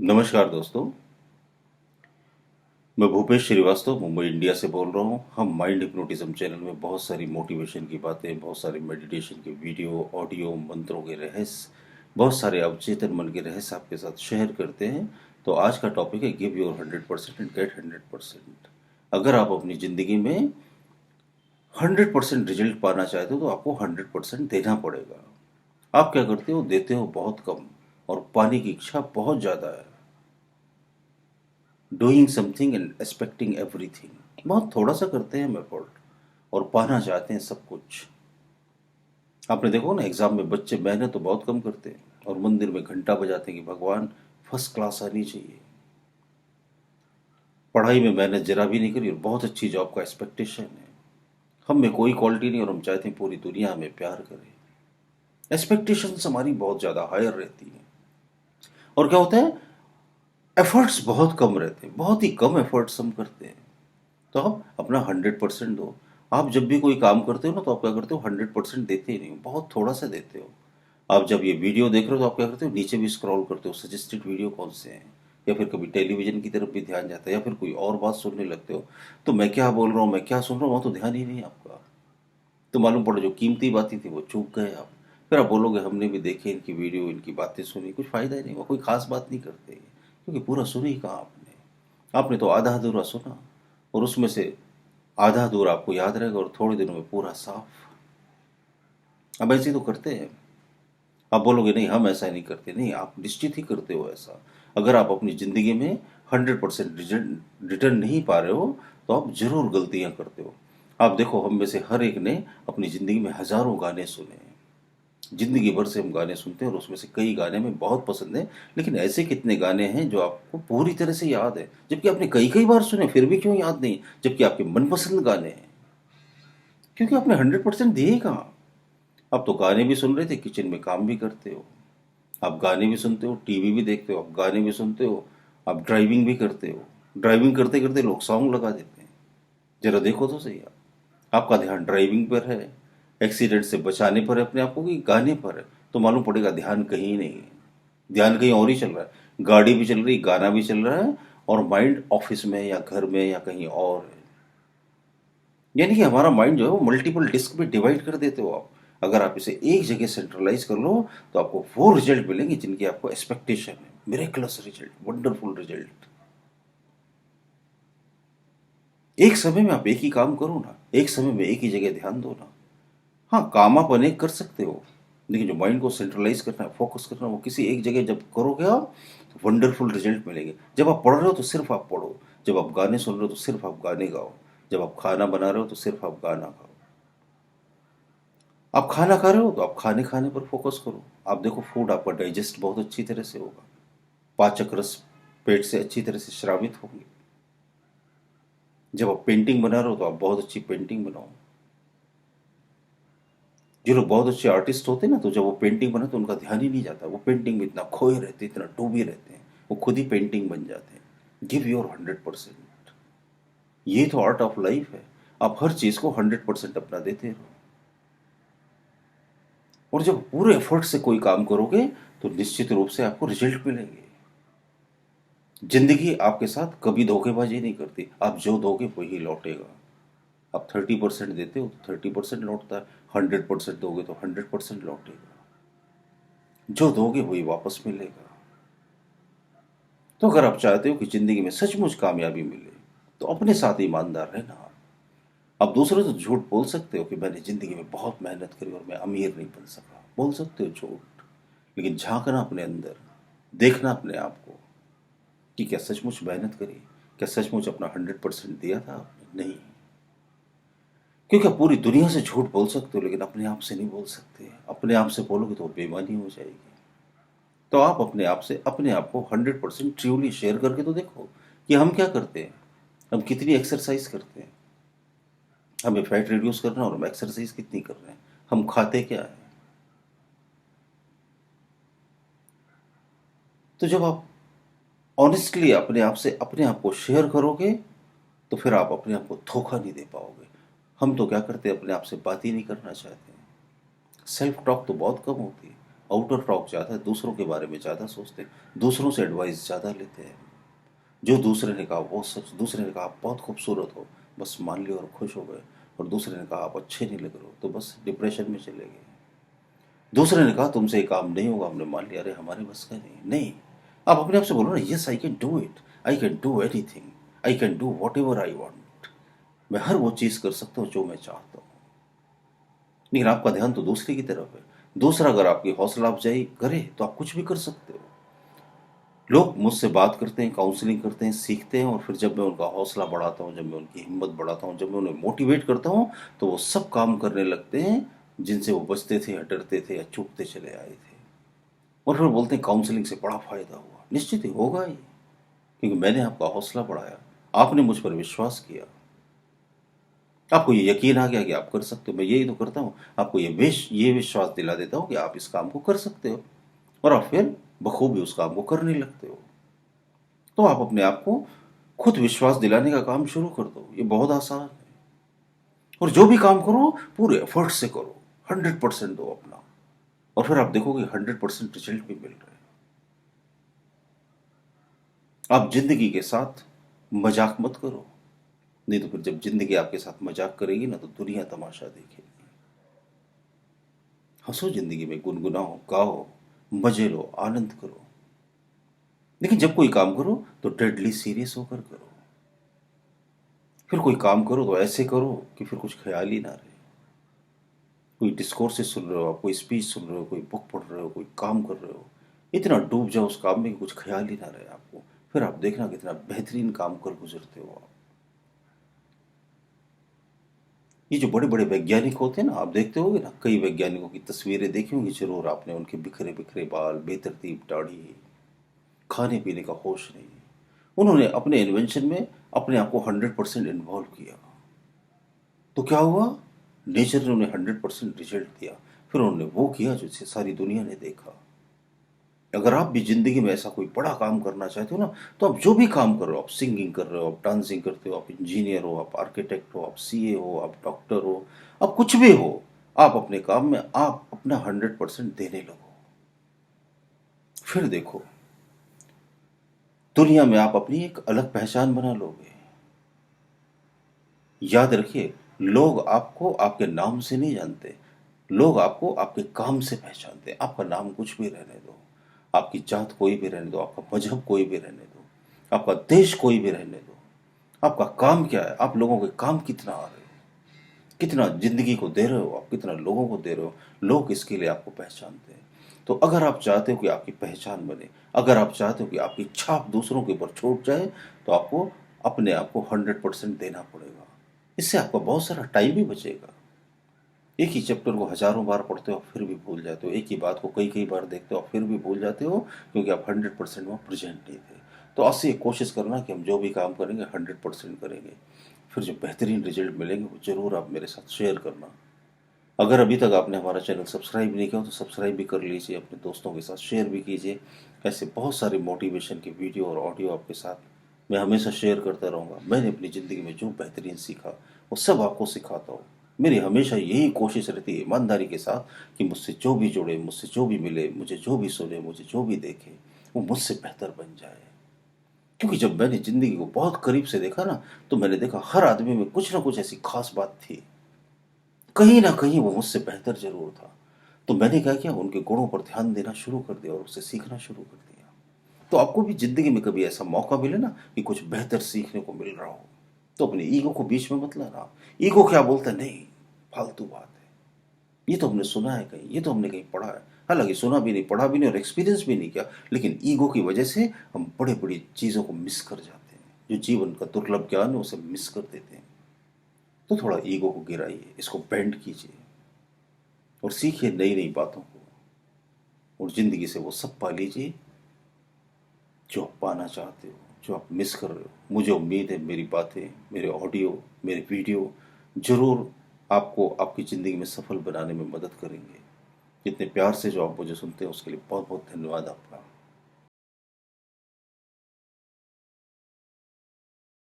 नमस्कार दोस्तों। मैं भूपेश श्रीवास्तव मुंबई इंडिया से बोल रहा हूँ। हम माइंड हिप्नोटिज्म चैनल में बहुत सारी मोटिवेशन की बातें, बहुत सारे मेडिटेशन के वीडियो, ऑडियो, मंत्रों के रहस्य, बहुत सारे अवचेतन मन के रहस्य आपके साथ शेयर करते हैं। तो आज का टॉपिक है गिव योर 100% एंड गेट 100%। अगर आप अपनी ज़िंदगी में 100% रिजल्ट पाना चाहते हो तो आपको 100% देना पड़ेगा। आप क्या करते हो? देते हो बहुत कम और पाने की इच्छा बहुत ज़्यादा है। Doing something and expecting everything. बहुत थोड़ा सा करते हैं हम एफर्ट और पाना चाहते हैं सब कुछ। आपने देखो ना, एग्जाम में बच्चे मेहनत तो बहुत कम करते हैं और मंदिर में घंटा बजाते हैं कि भगवान फर्स्ट क्लास आनी चाहिए। पढ़ाई में मेहनत जरा भी नहीं करी और बहुत अच्छी जॉब का एक्सपेक्टेशन है। हम में कोई क्वालिटी नहीं और हम चाहते हैं पूरी दुनिया हमें प्यार करे। एक्सपेक्टेशंस हमारी बहुत ज़्यादा हायर रहती हैं और क्या होता है, एफर्ट्स बहुत कम रहते हैं, बहुत ही कम एफर्ट्स हम करते हैं। तो आप अपना 100% दो। आप जब भी कोई काम करते हो ना तो आप क्या करते हो? 100% देते ही नहीं हो, बहुत थोड़ा सा देते हो। आप जब ये वीडियो देख रहे हो तो आप क्या करते हो? नीचे भी स्क्रॉल करते हो, सजेस्टेड वीडियो कौन से हैं, या फिर कभी टेलीविजन की तरफ भी ध्यान जाता है, या फिर कोई और बात सुनने लगते हो। तो मैं क्या बोल रहा हूँ, मैं क्या सुन रहा हूँ, वहाँ तो ध्यान ही नहीं है आपका। तो मालूम पड़े जो कीमती बातें थी वो चूक गए आप। फिर आप बोलोगे हमने भी देखे इनकी वीडियो, इनकी बातें सुनी, कुछ फायदा ही नहीं हुआ, कोई खास बात नहीं करते, क्योंकि पूरा सुन ही कहाँ आपने। आपने तो आधा अधूरा सुना और उसमें से आधा अधूरा आपको याद रहेगा और थोड़े दिनों में पूरा साफ। अब ऐसे तो करते हैं। आप बोलोगे नहीं हम ऐसा नहीं करते, नहीं, आप निश्चित ही करते हो ऐसा। अगर आप अपनी ज़िंदगी में 100% रिटर्न नहीं पा रहे हो तो आप जरूर गलतियां करते हो। आप देखो, हम में से हर एक ने अपनी ज़िंदगी में हजारों गाने सुने हैं। जिंदगी भर से हम गाने सुनते हैं और उसमें से कई गाने हमें बहुत पसंद है। लेकिन ऐसे कितने गाने हैं जो आपको पूरी तरह से याद है, जबकि आपने कई कई बार सुने फिर भी क्यों याद नहीं, जबकि आपके मनपसंद गाने हैं? क्योंकि आपने 100% दिए ही कहाँ। आप तो गाने भी सुन रहे थे, किचन में काम भी करते हो, आप गाने भी सुनते हो, टीवी भी देखते हो, आप गाने भी सुनते हो, आप ड्राइविंग भी करते हो। ड्राइविंग करते करते लोग सॉन्ग लगा देते हैं। जरा देखो तो सही आप, आपका ध्यान ड्राइविंग पर है, एक्सीडेंट से बचाने पर है अपने आप को, कि गाने पर है? तो मालूम पड़ेगा ध्यान कहीं नहीं है, ध्यान कहीं और ही चल रहा है। गाड़ी भी चल रही, गाना भी चल रहा है और माइंड ऑफिस में या घर में या कहीं और है। यानी कि हमारा माइंड जो है वो मल्टीपल डिस्क में डिवाइड कर देते हो आप। अगर आप इसे एक जगह सेंट्रलाइज कर लो तो आपको वो रिजल्ट मिलेंगे जिनकी आपको एक्सपेक्टेशन है, मिरेकलस रिजल्ट, वंडरफुल रिजल्ट। एक समय में आप एक ही काम करो ना, एक समय में एक ही जगह ध्यान दो ना। हाँ, काम आप अनेक कर सकते हो, लेकिन जो माइंड को सेंट्रलाइज करना है, फोकस करना है, वो किसी एक जगह जब करोगे आप तो वंडरफुल रिजल्ट मिलेंगे। जब आप पढ़ रहे हो तो सिर्फ आप पढ़ो, जब आप गाने सुन रहे हो तो सिर्फ आप गाने गाओ, जब आप खाना बना रहे हो तो सिर्फ आप गाना खाओ। आप खाना खा रहे हो तो आप खाने खाने पर फोकस करो। आप देखो, फूड आपका डाइजेस्ट बहुत अच्छी तरह से होगा, पाचक रस पेट से अच्छी तरह से श्रावित होंगे। जब आप पेंटिंग बना रहे हो तो आप बहुत अच्छी पेंटिंग बनाओ। जो लोग बहुत अच्छे आर्टिस्ट होते हैं ना, तो जब वो पेंटिंग बनाते तो उनका ध्यान ही नहीं जाता, वो पेंटिंग में इतना खोए रहते हैं, इतना डूबे रहते हैं, वो खुद ही पेंटिंग बन जाते हैं। Give your 100%। ये तो आर्ट ऑफ लाइफ है। आप हर चीज को 100% अपना देते रहो और जब पूरे एफर्ट से कोई काम करोगे तो निश्चित रूप से आपको रिजल्ट मिलेंगे। जिंदगी आपके साथ कभी धोखेबाजी नहीं करती, आप जो दोगे वही लौटेगा। आप 30% देते हो तो 30% लौटता है, 100% दोगे तो 100% लौटेगा। जो दोगे वही वापस मिलेगा। तो अगर आप चाहते हो कि जिंदगी में सचमुच कामयाबी मिले तो अपने साथ ईमानदार रहना। आप दूसरों से झूठ बोल सकते हो कि मैंने जिंदगी में बहुत मेहनत करी और मैं अमीर नहीं बन सका, बोल सकते हो झूठ, लेकिन झांकना अपने अंदर, देखना अपने आप को कि क्या सचमुच मेहनत करी, क्या सचमुच अपना 100% दिया था आपने? नहीं। क्योंकि आप पूरी दुनिया से झूठ बोल सकते हो लेकिन अपने आप से नहीं बोल सकते। अपने आप से बोलोगे तो बेईमानी हो जाएगी। तो आप अपने आप से अपने आप को 100% ट्रूली शेयर करके तो देखो कि हम क्या करते हैं, हम कितनी एक्सरसाइज करते हैं, हमें फैट रिड्यूस करना और हम एक्सरसाइज कितनी कर रहे हैं, हम खाते क्या है। तो जब आप ऑनेस्टली अपने आप से अपने आप को शेयर करोगे तो फिर आप अपने आप को धोखा नहीं दे पाओगे। हम तो क्या करते हैं, अपने आप से बात ही नहीं करना चाहते हैं। सेल्फ टॉक तो बहुत कम होती है। आउटर टॉक ज़्यादा है, दूसरों के बारे में ज़्यादा सोचते हैं, दूसरों से एडवाइस ज़्यादा लेते हैं। जो दूसरे ने कहा वो सच, दूसरे ने कहा आप बहुत खूबसूरत हो, बस मान लिया और खुश हो गए। और दूसरे ने कहा आप अच्छे नहीं लग रहे हो, तो बस डिप्रेशन में चले गए। दूसरे ने कहा तुमसे ये काम नहीं होगा, हमने मान लिया, अरे हमारे बस का नहीं। नहीं, आप अपने आप से बोलो ना, yes I can do it, I can do anything, I can do what ever I want. मैं हर वो चीज़ कर सकता हूँ जो मैं चाहता हूँ। लेकिन आपका ध्यान तो दूसरे की तरफ है। दूसरा अगर आपकी हौसला अफजाई करे तो आप कुछ भी कर सकते हो। लोग मुझसे बात करते हैं, काउंसलिंग करते हैं, सीखते हैं, और फिर जब मैं उनका हौसला बढ़ाता हूँ, जब मैं उनकी हिम्मत बढ़ाता हूँ, जब मैं उन्हें मोटिवेट करता हूँ, तो वो सब काम करने लगते हैं जिनसे वो बचते थे या डरते थे या चूकते चले आए थे। और फिर बोलते हैं काउंसलिंग से बड़ा फायदा हुआ। निश्चित ही होगा ही, क्योंकि मैंने आपका हौसला बढ़ाया, आपने मुझ पर विश्वास किया, आपको ये यकीन आ गया कि आप कर सकते हो। मैं यही तो करता हूँ, आपको ये विश्वास दिला देता हूँ कि आप इस काम को कर सकते हो, और आप फिर बखूबी उस काम को करने लगते हो। तो आप अपने आप को खुद विश्वास दिलाने का काम शुरू कर दो, ये बहुत आसान है। और जो भी काम करो पूरे एफर्ट से करो, 100% दो अपना, और फिर आप देखोगे 100% रिजल्ट भी मिल रहे हैं। आप जिंदगी के साथ मजाक मत करो, नहीं तो फिर जब जिंदगी आपके साथ मजाक करेगी ना, तो दुनिया तमाशा देखेगी। हंसो, जिंदगी में गुनगुनाओ, गाओ, मजे लो, आनंद करो। लेकिन जब कोई काम करो तो डेडली सीरियस होकर करो। फिर कोई काम करो तो ऐसे करो कि फिर कुछ ख्याल ही ना रहे। कोई डिस्कोर्सेस सुन रहे हो आप, कोई स्पीच सुन रहे हो, कोई बुक पढ़ रहे हो, कोई काम कर रहे हो, इतना डूब जाओ उस काम में कि कुछ ख्याल ही ना रहे आपको। फिर आप देखना कितना बेहतरीन काम कर गुजरते हो आप। ये जो बड़े बड़े वैज्ञानिक होते हैं ना, आप देखते होगे ना, कई वैज्ञानिकों की तस्वीरें देखी होंगी जरूर आपने, उनके बिखरे बिखरे बाल, बेतरतीब दाढ़ी, खाने पीने का होश नहीं। उन्होंने अपने इन्वेंशन में अपने आप को 100% इन्वॉल्व किया। तो क्या हुआ, नेचर ने उन्हें 100% रिजल्ट दिया। फिर उन्होंने वो किया जो सारी दुनिया ने देखा। अगर आप भी जिंदगी में ऐसा कोई बड़ा काम करना चाहते हो ना, तो आप जो भी काम कर रहे हो, आप सिंगिंग कर रहे हो, आप डांसिंग करते हो, आप इंजीनियर हो, आप आर्किटेक्ट हो, आप सीए हो, आप डॉक्टर हो, आप कुछ भी हो, आप अपने काम में आप अपना 100% देने लगो। फिर देखो, दुनिया में आप अपनी एक अलग पहचान बना लोगे। याद रखिए, लोग आपको आपके नाम से नहीं जानते, लोग आपको आपके काम से पहचानते हैं। आपका नाम कुछ भी रहने दो, आपकी जात कोई भी रहने दो, आपका मजहब कोई भी रहने दो, आपका देश कोई भी रहने दो, आपका काम क्या है, आप लोगों के काम कितना आ रहे हो, कितना जिंदगी को दे रहे हो, आप कितना लोगों को दे रहे हो, लोग इसके लिए आपको पहचानते हैं। तो अगर आप चाहते हो कि आपकी पहचान बने, अगर आप चाहते हो कि आपकी छाप दूसरों के ऊपर छूट जाए, तो आपको अपने आप को 100% देना पड़ेगा। इससे आपका बहुत सारा टाइम भी बचेगा। एक ही चैप्टर को हजारों बार पढ़ते हो फिर भी भूल जाते हो, एक ही बात को कई कई बार देखते हो फिर भी भूल जाते हो, क्योंकि आप 100% वहाँ प्रेजेंट नहीं थे। तो आज से कोशिश करना कि हम जो भी काम करेंगे 100% करेंगे। फिर जो बेहतरीन रिजल्ट मिलेंगे वो जरूर आप मेरे साथ शेयर करना। अगर अभी तक आपने हमारा चैनल सब्सक्राइब नहीं किया हो तो सब्सक्राइब भी कर लीजिए, अपने दोस्तों के साथ शेयर भी कीजिए। ऐसे बहुत सारे मोटिवेशन के वीडियो और ऑडियो आपके साथ मैं हमेशा शेयर करता रहूँगा। मैंने अपनी ज़िंदगी में जो बेहतरीन सीखा वो सब आपको सिखाता हूँ। मेरी हमेशा यही कोशिश रहती है ईमानदारी के साथ कि मुझसे जो भी जुड़े, मुझसे जो भी मिले, मुझे जो भी सुने, मुझे जो भी देखे, वो मुझसे बेहतर बन जाए। क्योंकि जब मैंने ज़िंदगी को बहुत करीब से देखा ना, तो मैंने देखा हर आदमी में कुछ ना कुछ ऐसी खास बात थी, कहीं ना कहीं वो मुझसे बेहतर जरूर था। तो मैंने क्या किया, उनके गुणों पर ध्यान देना शुरू कर दिया और उससे सीखना शुरू कर दिया। तो आपको भी जिंदगी में कभी ऐसा मौका मिले ना कि कुछ बेहतर सीखने को मिल रहा हो, तो अपने ईगो को बीच में मत लाना। ईगो क्या बोलता है, नहीं, फालतू बात है, ये तो हमने सुना है कहीं, ये तो हमने कहीं पढ़ा है। हालांकि सुना भी नहीं, पढ़ा भी नहीं और एक्सपीरियंस भी नहीं किया, लेकिन ईगो की वजह से हम बड़े बड़ी चीज़ों को मिस कर जाते हैं, जो जीवन का दुर्लभ ज्ञान है उसे मिस कर देते हैं। तो थोड़ा ईगो को गिराइए, इसको बेंड कीजिए और सीखिए नई नई बातों को, और ज़िंदगी से वो सब पा लीजिए जो आप पाना चाहते हो, जो आप मिस कर रहे हो। मुझे उम्मीद है मेरी बातें, मेरे ऑडियो, मेरे वीडियो ज़रूर आपको आपकी ज़िंदगी में सफल बनाने में मदद करेंगे। इतने प्यार से जो आप मुझे सुनते हैं उसके लिए बहुत बहुत धन्यवाद आपका।